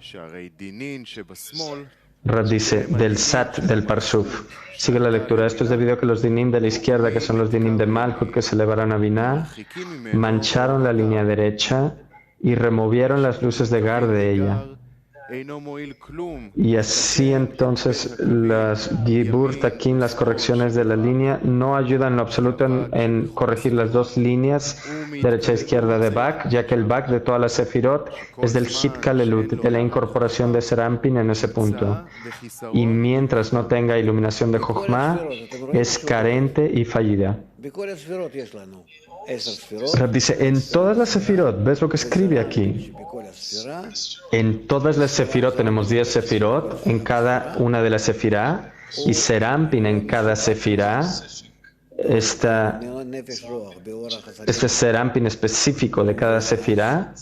Speaker 2: Rab dice, del Sat del Parsuf. Sigue la lectura. Esto es debido a que los dinim de la izquierda, que son los dinim de Malhut, que se elevaron a Binah, mancharon la línea derecha y removieron las luces de Gar de ella. Y así entonces las Gibur Takim, las correcciones de la línea, no ayudan en lo absoluto en corregir las dos líneas, derecha e izquierda de Bak, ya que el Bak de todas las Sefirot es del Hit Kalelut, de la incorporación de Serampin en ese punto. Y mientras no tenga iluminación de Jochma, es carente y fallida. Rab dice, en todas las Sefirot, ¿ves lo que escribe aquí? En todas las Sefirot tenemos 10 Sefirot, en cada una de las Sefirá, y Serampin en cada Sefirá. Este Serampin específico de cada Sefirá,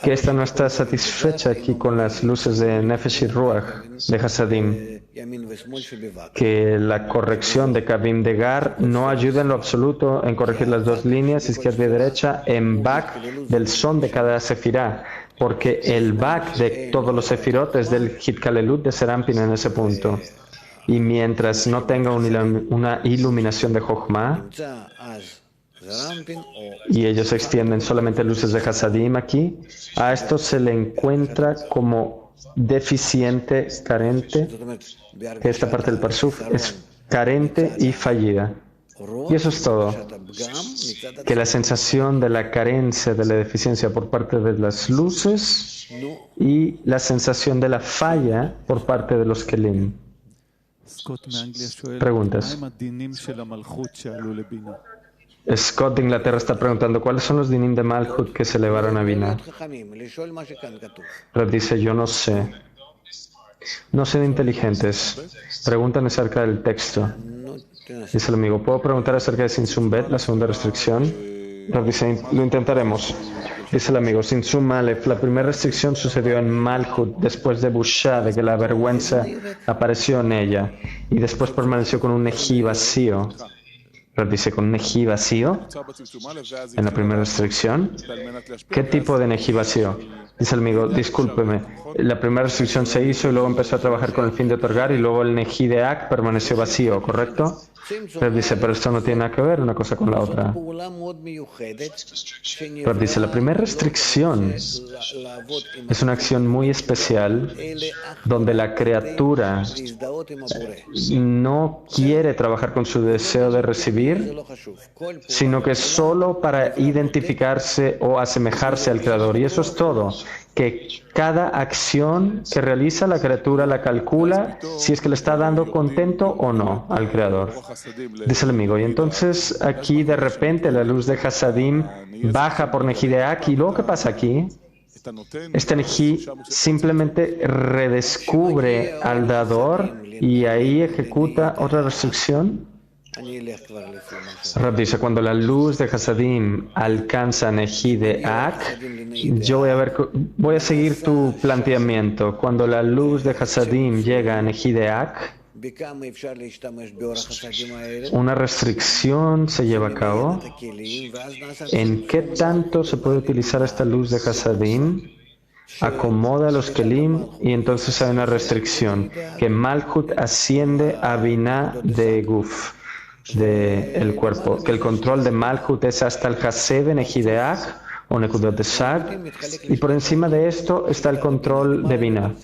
Speaker 2: que esta no está satisfecha aquí con las luces de Nefesh y Ruach de Hasadim, que la corrección de Kavim de Gar no ayuda en lo absoluto en corregir las dos líneas, izquierda y derecha, en Bak del son de cada Sefirá, porque el Bak de todos los Sefirot es del Hit Kalelut de Serampin en ese punto. Y mientras no tenga una iluminación de Jochma, y ellos extienden solamente luces de Hasadim aquí, a esto se le encuentra como deficiente, carente, que esta parte del Parsuf es carente y fallida. Y eso es todo. Que la sensación de la carencia, de la deficiencia por parte de las luces y la sensación de la falla por parte de los Kelim. Preguntas. Scott de Inglaterra está preguntando, ¿cuáles son los dinim de Malhut que se elevaron a Binah? Rab dice, yo no sé. No sean inteligentes. Preguntan acerca del texto. Dice el amigo, ¿puedo preguntar acerca de Sinsum Bet, la segunda restricción? Rab dice, lo intentaremos. Dice el amigo, Sinsum Aleph, la primera restricción sucedió en Malhut después de Busha, de que la vergüenza apareció en ella, y después permaneció con un neji vacío. Rab dice, ¿con un neji vacío? En la primera restricción. ¿Qué tipo de neji vacío? Dice el amigo, discúlpeme, la primera restricción se hizo y luego empezó a trabajar con el fin de otorgar y luego el neji de Ak permaneció vacío, ¿correcto? Rab dice, pero esto no tiene nada que ver una cosa con la otra. Rab dice, la primera restricción es una acción muy especial donde la criatura no quiere trabajar con su deseo de recibir, sino que solo para identificarse o asemejarse al Creador. Y eso es todo. Que cada acción que realiza la criatura la calcula si es que le está dando contento o no al Creador. Dice el amigo, y entonces aquí de repente la luz de Hasadim baja por Nehideak, y luego ¿qué pasa aquí? Este Nehi simplemente redescubre al dador y ahí ejecuta otra restricción. Rab dice, cuando la luz de Hasadim alcanza Nehideak, yo voy a seguir tu planteamiento. Cuando la luz de Hasadim llega a Nehideak, una restricción se lleva a cabo. ¿En qué tanto se puede utilizar esta luz de Hasadim? Acomoda los kelim y entonces hay una restricción, que Malchut asciende a Binah de Guf, del cuerpo, que el control de Malchut es hasta el Hased de Nehideak o Nekudot de Shag, y por encima de esto está el control de Binah.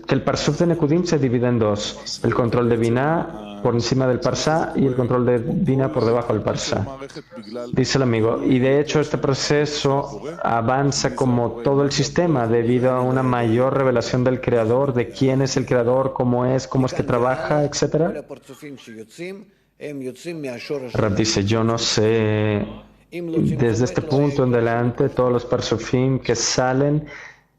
Speaker 2: Que el Parsuf de Nekudim se divide en dos, el control de Binah por encima del Parsá y el control de Binah por debajo del Parsá. Dice el amigo, y de hecho este proceso avanza como todo el sistema debido a una mayor revelación del Creador, de quién es el Creador, cómo es que trabaja, etc. Rab dice, yo no sé, desde este punto en adelante todos los Parsufim que salen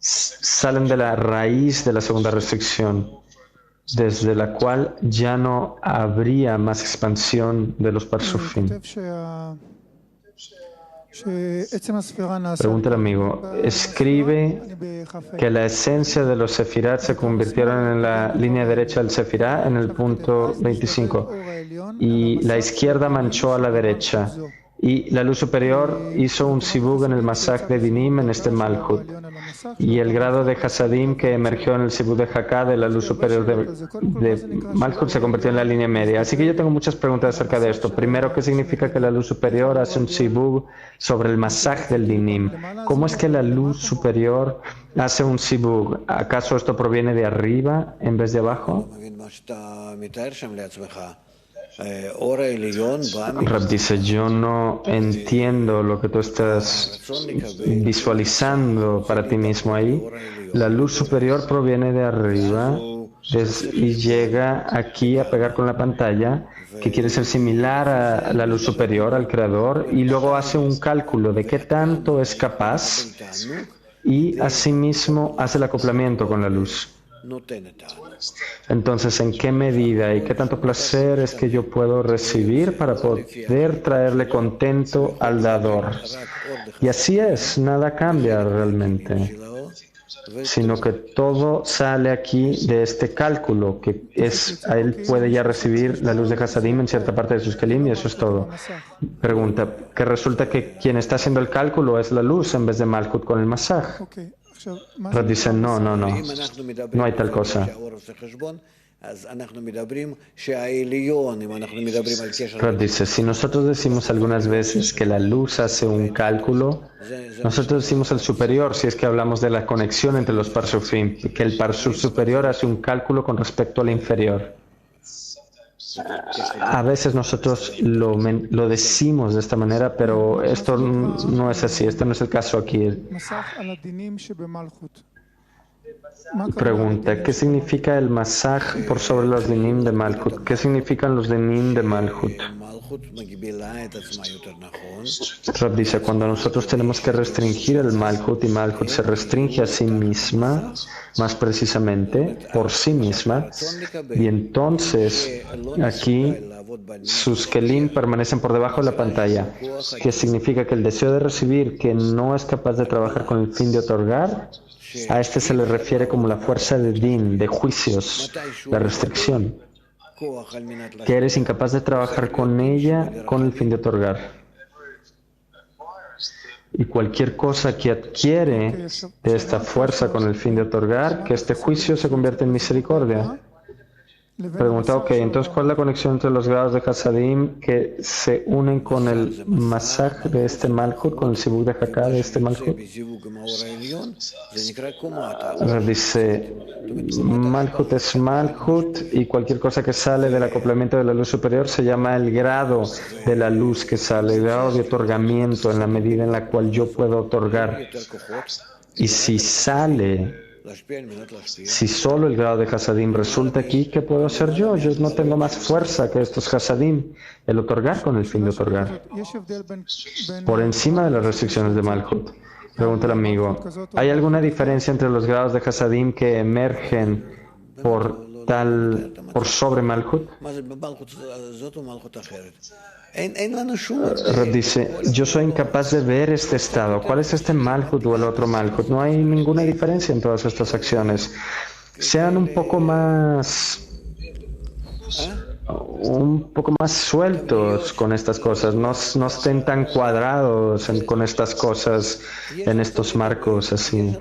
Speaker 2: de la raíz de la segunda restricción, desde la cual ya no habría más expansión de los Parsufim. Pregunta el amigo, escribe que la esencia de los Sefirot se convirtieron en la línea derecha del Sefirá en el punto 25 y la izquierda manchó a la derecha y la luz superior hizo un sibug en el masaj de Dinim en este Malchut y el grado de Hasadim que emergió en el sibug de Haká de la luz superior de Malchut se convirtió en la línea media. Así que yo tengo muchas preguntas acerca de esto. Primero, ¿qué significa que la luz superior hace un sibug sobre el masaj del Dinim? ¿Cómo es que la luz superior hace un sibug? ¿Acaso esto proviene de arriba en vez de abajo? Rab dice, yo no entiendo lo que tú estás visualizando para ti mismo ahí. La luz superior proviene de arriba y llega aquí a pegar con la pantalla, que quiere ser similar a la luz superior, al Creador, y luego hace un cálculo de qué tanto es capaz y asimismo hace el acoplamiento con la luz. Entonces, ¿en qué medida y qué tanto placer es que yo puedo recibir para poder traerle contento al dador? Y así es, nada cambia realmente, sino que todo sale aquí de este cálculo, que es, a él puede ya recibir la luz de Hasadim en cierta parte de sus kelim y eso es todo. Pregunta, que resulta que quien está haciendo el cálculo es la luz en vez de Malchut con el masaj. Rab dice, no hay tal cosa. Rab dice, si nosotros decimos algunas veces que la luz hace un cálculo, nosotros decimos el superior, si es que hablamos de la conexión entre los parsufim, que el parsuf superior hace un cálculo con respecto al inferior. A veces nosotros lo decimos de esta manera, pero esto no es así, este no es el caso aquí. Pregunta, ¿qué significa el masaj por sobre los dinim de Malchut? ¿Qué significan los dinim de Malchut? Rab dice, cuando nosotros tenemos que restringir el Malchut y Malchut se restringe a sí misma, más precisamente, por sí misma, y entonces aquí sus kelim permanecen por debajo de la pantalla, que significa que el deseo de recibir que no es capaz de trabajar con el fin de otorgar, a este se le refiere como la fuerza de din, de juicios, la restricción, que eres incapaz de trabajar con ella con el fin de otorgar. Y cualquier cosa que adquiere de esta fuerza con el fin de otorgar, que este juicio se convierte en misericordia. Pregunta, ok, entonces ¿cuál es la conexión entre los grados de Hasadim que se unen con el masaj de este Malhut, con el Sibuk de Haká de este Malhut? Dice, Malhut es Malhut y cualquier cosa que sale del acoplamiento de la luz superior se llama el grado de la luz que sale, el grado de otorgamiento en la medida en la cual yo puedo otorgar. Y si solo el grado de Hasadim resulta aquí, ¿qué puedo hacer yo? Yo no tengo más fuerza que estos Hasadim, el otorgar con el fin de otorgar. Por encima de las restricciones de Malhut. Pregunta el amigo, ¿hay alguna diferencia entre los grados de Hasadim que emergen por sobre Malhut? Dice, yo soy incapaz de ver este estado. ¿Cuál es este Malhut o el otro Malhut? No hay ninguna diferencia en todas estas acciones. Sean un poco más sueltos con estas cosas. No estén tan cuadrados con estas cosas en estos marcos así.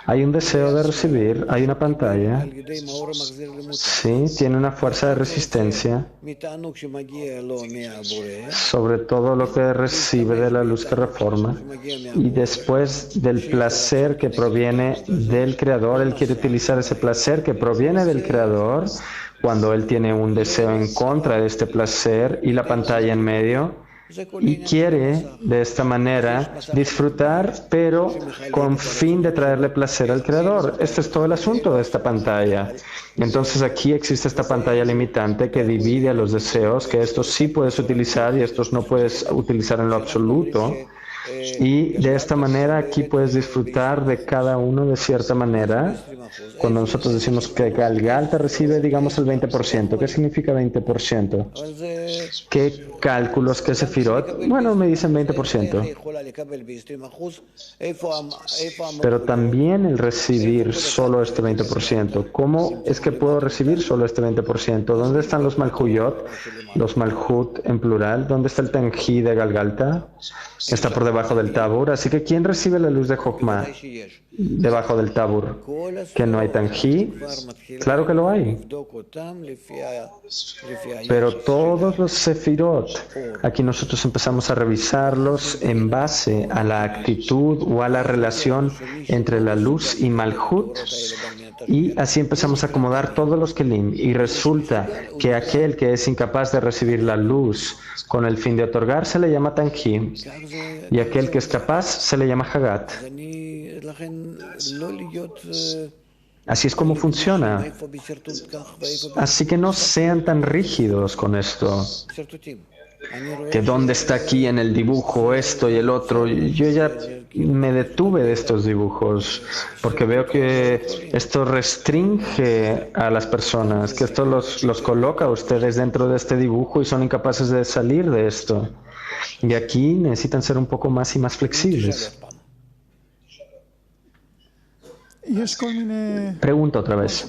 Speaker 2: Hay un deseo de recibir, hay una pantalla, sí, tiene una fuerza de resistencia sobre todo lo que recibe de la luz que reforma, y después del placer que proviene del Creador, él quiere utilizar ese placer que proviene del Creador cuando él tiene un deseo en contra de este placer y la pantalla en medio. Y quiere de esta manera disfrutar, pero con fin de traerle placer al Creador. Este es todo el asunto de esta pantalla. Entonces aquí existe esta pantalla limitante que divide a los deseos, que estos sí puedes utilizar y estos no puedes utilizar en lo absoluto. Y de esta manera aquí puedes disfrutar de cada uno de cierta manera. Cuando nosotros decimos que Galgalta recibe, digamos, el 20%, ¿qué significa 20%? ¿Qué cálculos, qué sefirot? Bueno, me dicen 20%. Pero también el recibir solo este 20%. ¿Cómo es que puedo recibir solo este 20%? ¿Dónde están los Malhuyot? Los Malhut en plural. ¿Dónde está el Tanji de Galgalta? Está por debajo del Tabur. Así que ¿quién recibe la luz de Jochma debajo del Tabur? ¿Que no hay Tanji? Claro que lo hay. Pero todos los sefirot, aquí nosotros empezamos a revisarlos en base a la actitud o a la relación entre la luz y Malhut. Y así empezamos a acomodar todos los kelim. Y resulta que aquel que es incapaz de recibir la luz con el fin de otorgar se le llama Tanji. Y aquel que es capaz se le llama Hagat. Así es como funciona. Así que no sean tan rígidos con esto. Que dónde está aquí en el dibujo esto y el otro. Yo ya me detuve de estos dibujos porque veo que esto restringe a las personas, que esto los coloca a ustedes dentro de este dibujo y son incapaces de salir de esto. Y aquí necesitan ser un poco más y más flexibles. Pregunta otra vez.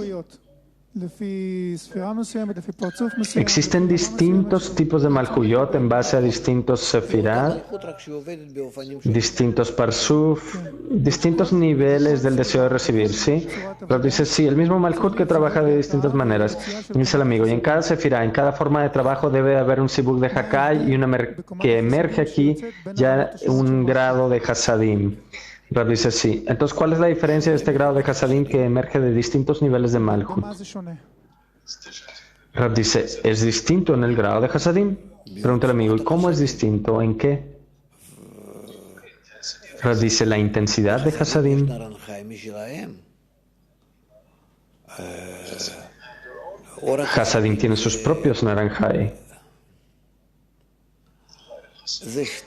Speaker 2: ¿Existen distintos tipos de Malhuyot en base a distintos Sefirah, distintos Parsuf, distintos niveles del deseo de recibir? ¿Sí? Pero dice, sí, el mismo Malhut que trabaja de distintas maneras. Dice el amigo, y en cada Sefirah, en cada forma de trabajo debe haber un Sibuk de Hakai y que emerge aquí ya un grado de Hasadim. Rab dice sí. Entonces, ¿cuál es la diferencia de este grado de Hasadim que emerge de distintos niveles de Malhut? Rab dice, ¿es distinto en el grado de Hasadim? Pregunta el amigo, ¿y cómo es distinto? ¿En qué? Rab dice, la intensidad de Hasadim. Hasadim tiene sus propios naranjai.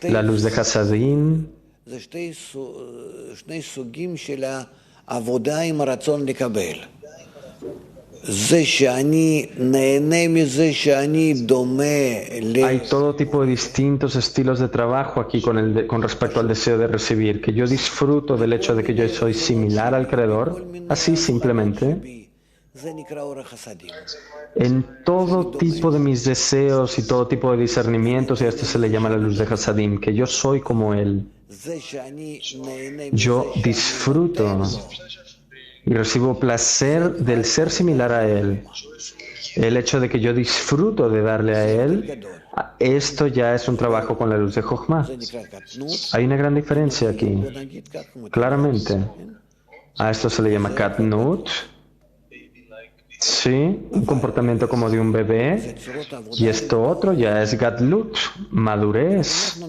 Speaker 2: La luz de Hasadim hay todo tipo de distintos estilos de trabajo aquí con respecto al deseo de recibir, que yo disfruto del hecho de que yo soy similar al Creador, así simplemente. En todo tipo de mis deseos y todo tipo de discernimientos, y a esto se le llama la luz de Hasadim, que yo soy como Él. Yo disfruto y recibo placer del ser similar a Él. El hecho de que yo disfruto de darle a Él, esto ya es un trabajo con la luz de Jochma. Hay una gran diferencia aquí, claramente. A esto se le llama Katnut. Sí, un comportamiento como de un bebé, y esto otro ya es Gadlut, madurez.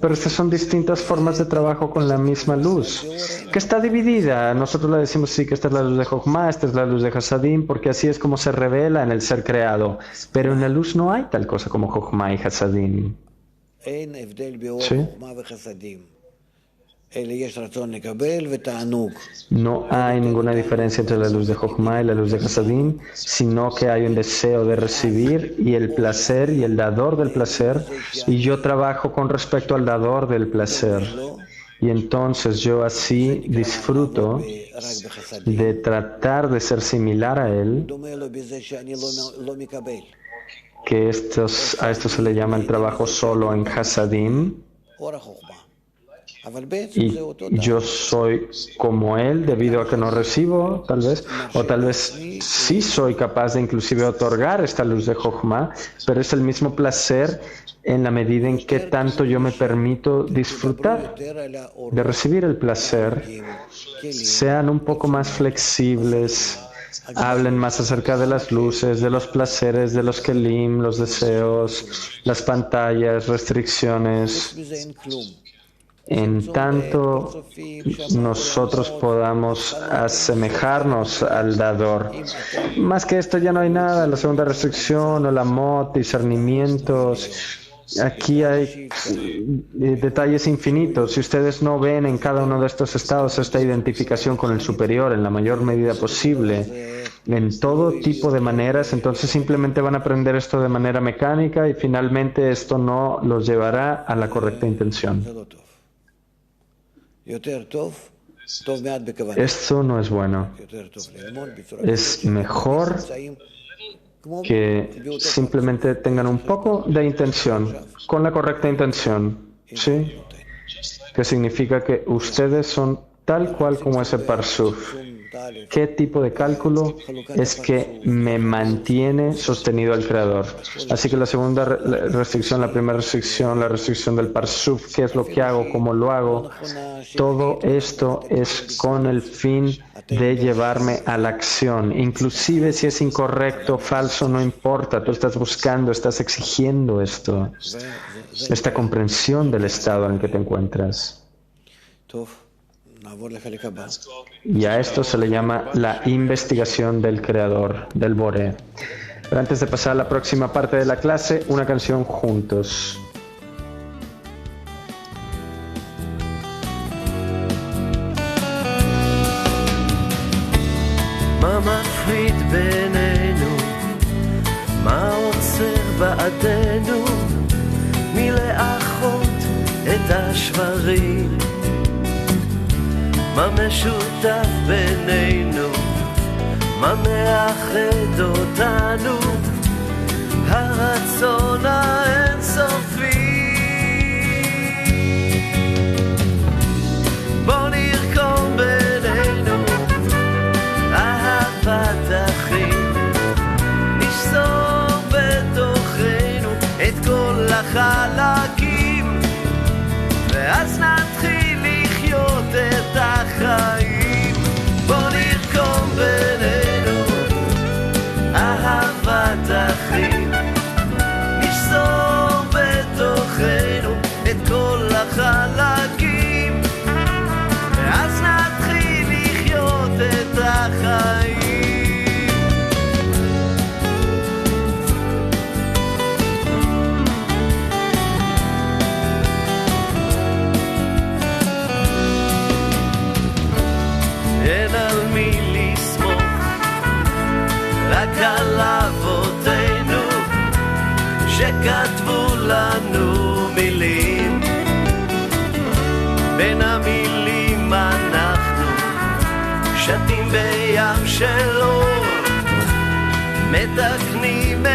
Speaker 2: Pero estas son distintas formas de trabajo con la misma luz, que está dividida. Nosotros le decimos sí que esta es la luz de Jochma, esta es la luz de Hasadim, porque así es como se revela en el ser creado. Pero en la luz no hay tal cosa como Jochma y Hasadim. ¿Sí? No hay ninguna diferencia entre la luz de Jochma y la luz de Hasadim, sino que hay un deseo de recibir y el placer y el dador del placer, y yo trabajo con respecto al dador del placer. Y entonces yo así disfruto de tratar de ser similar a él, que a esto se le llama el trabajo solo en Hasadim. Y yo soy como él debido a que no recibo, tal vez, o tal vez sí soy capaz de inclusive otorgar esta luz de Jochma, pero es el mismo placer en la medida en que tanto yo me permito disfrutar de recibir el placer. Sean un poco más flexibles, hablen más acerca de las luces, de los placeres, de los kelim, los deseos, las pantallas, restricciones. En tanto nosotros podamos asemejarnos al dador. Más que esto ya no hay nada, la segunda restricción o la mot, discernimientos. Aquí hay detalles infinitos. Si ustedes no ven en cada uno de estos estados esta identificación con el superior en la mayor medida posible, en todo tipo de maneras, entonces simplemente van a aprender esto de manera mecánica y finalmente esto no los llevará a la correcta intención. Esto no es bueno. Es mejor que simplemente tengan un poco de intención, con la correcta intención, ¿sí? Que significa que ustedes son tal cual como ese parsuf. ¿Qué tipo de cálculo es que me mantiene sostenido al Creador? Así que la segunda restricción, la primera restricción, la restricción del parsuf, ¿qué es lo que hago? ¿Cómo lo hago? Todo esto es con el fin de llevarme a la acción. Inclusive si es incorrecto, falso, no importa. Tú estás buscando, estás exigiendo esto, esta comprensión del estado en el que te encuentras. Y a esto se le llama la investigación del Creador, del Boré. Pero antes de pasar a la próxima parte de la clase, una canción juntos.
Speaker 3: מה מפריד בינינו? מה עוצר בעדנו מלאחות את השברים? מה משותף בינינו? מה מאחד אותנו? הרצון האינסופי. בוא נרקום בינינו אהבת אחים, נשסור בתוכנו את כל החלקים, ואז נתחיל לחיות את החיים. בוא נרקום בינינו אהבת אחים, נשסור בתוכנו את כל החלקים, ואז נתחיל לחיות את החיים. אין על מי לסמוך, רק על אבותינו שכתבו לנו מילים. בין המילים אנחנו שתים בים של אור, מתקנים